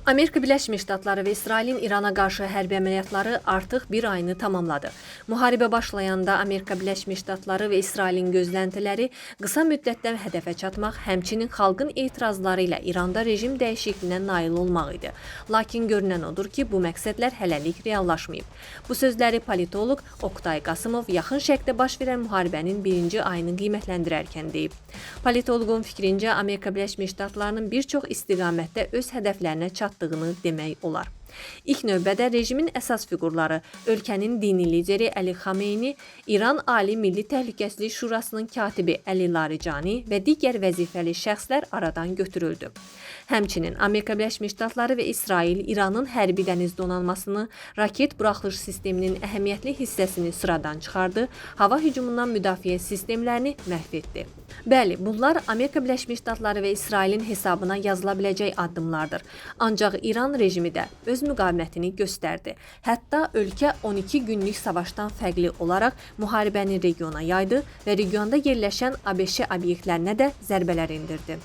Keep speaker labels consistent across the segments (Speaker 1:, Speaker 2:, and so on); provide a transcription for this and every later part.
Speaker 1: Amerika Birləşmiş Ştatları və İsrailin İrana qarşı hərbi əməliyyatları artıq bir ayını tamamladı. Müharibə başlayanda Amerika Birləşmiş Ştatları və İsrailin gözləntiləri qısa müddətdə hədəfə çatmaq, həmçinin xalqın etirazları ilə İranda rejim dəyişikliyinə nail olmaq idi. Lakin görünən odur ki, bu məqsədlər hələlik reallaşmayıb. Bu sözləri politoloq Oqtay Qasımov yaxın şərqdə baş verən müharibənin birinci ayını qiymətləndirərkən deyib. Politoloqun fikrincə, Amerika Birləşmiş Ştatlarının bir çox istiqamətdə öz hədəflərinə çatdığını demək olar. İlk növbədə rejimin əsas fiqurları, ölkənin dini lideri Əli Xameyni, İran Ali Milli Təhlükəsizlik Şurasının katibi Əli Larijani və digər vəzifəli şəxslər aradan götürüldü. Həmçinin Amerika Birləşmiş Ştatları və İsrail İranın hərbi dəniz donanmasını, raket buraxılış sisteminin əhəmiyyətli hissəsini sıradan çıxardı, hava hücumundan müdafiə sistemlərini məhv etdi. Bəli, bunlar Amerika Birləşmiş Ştatları və İsrailin hesabına yazıla biləcək addımlardır. Ancaq İran rejimi də öz müqavimətini göstərdi. Hətta ölkə 12 günlük savaşdan fərqli olaraq müharibəni regiona yaydı və regionda yerləşən ABŞ obyektlərinə də zərbələr endirdi.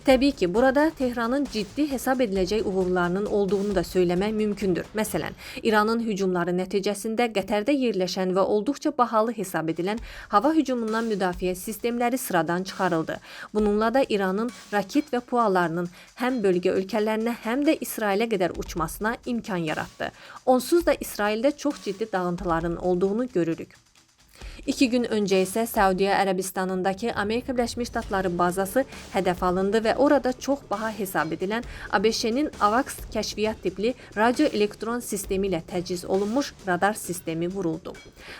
Speaker 1: Təbii ki, burada Tehranın ciddi hesab ediləcək uğurlarının olduğunu da söyləmək mümkündür. Məsələn, İranın hücumları nəticəsində Qətərdə yerləşən və olduqca bahalı hesab edilən hava hücumundan müdafiə sistemləri sıradan çıxarıldı. Bununla da İranın raket və pualarının həm bölgə ölkələrinə, həm də İsrailə qədər uçmasına imkan yaratdı. Onsuz da İsraildə çox ciddi dağıntıların olduğunu görürük. 2 gün öncə isə Səudiyyə Ərəbistanındakı Amerika Birləşmiş Ştatları bazası hədəf alındı və orada çox baha hesab edilən ABŞ-nin AVAX kəşfiyyat tipli radioelektron sistemi ilə təchiz olunmuş radar sistemi vuruldu.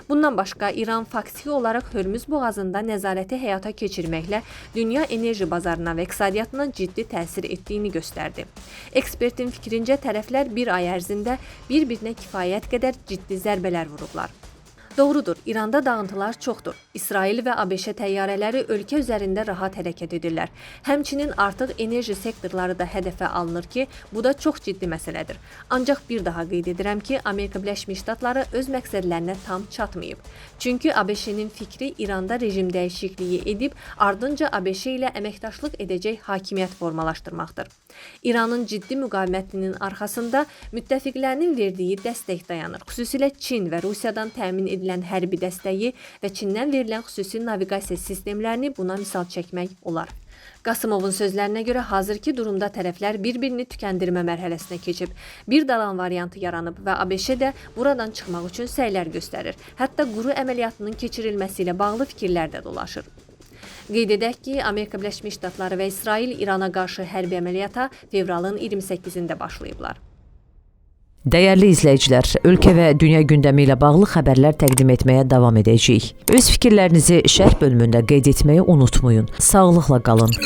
Speaker 1: Bundan başqa İran faktiki olaraq Hörmüz boğazında nəzarəti həyata keçirməklə dünya enerji bazarına və iqtisadiyyatına ciddi təsir etdiyini göstərdi. Ekspertin fikrincə tərəflər bir ay ərzində bir-birinə kifayət qədər ciddi zərbələr vurublar. Doğrudur, İranda dağıntılar çoxdur. İsrail və ABŞ təyyarələri ölkə üzərində rahat hərəkət edirlər. Həmçinin artıq enerji sektorları da hədəfə alınır ki, bu da çox ciddi məsələdir. Ancaq bir daha qeyd edirəm ki, Amerika Birləşmiş Ştatları öz məqsədlərinə tam çatmayıb. Çünki ABŞ-nin fikri İranda rejim dəyişikliyi edib, ardınca ABŞ ilə əməkdaşlıq edəcək hakimiyyət formalaşdırmaqdır. İranın ciddi müqavimətinin arxasında müttəfiqlərinin verdiyi dəstək dayanır. Xüsusilə Çin və Rusiyadan təmin edilən hərbi dəstəyi və Çindən verilən xüsusi naviqasiya sistemlərini buna misal çəkmək olar. Qasımovun sözlərinə görə hazırki durumda tərəflər bir-birini tükəndirmə mərhələsinə keçib. Bir dalan variantı yaranıb və ABŞ də buradan çıxmaq üçün səylər göstərir. Hətta quru əməliyyatının keçirilməsi ilə bağlı fikirlər də dolaşır. Qeyd edək ki, Amerika Birləşmiş Ştatları və İsrail İrana qarşı hərbi əməliyyata fevralın 28-də başlayıblar.
Speaker 2: Dəyərli izləyicilər, ölkə və dünya gündəmi ilə bağlı xəbərlər təqdim etməyə davam edəcəyik. Öz fikirlərinizi şərh bölümündə qeyd etməyi unutmayın. Sağlıqla qalın.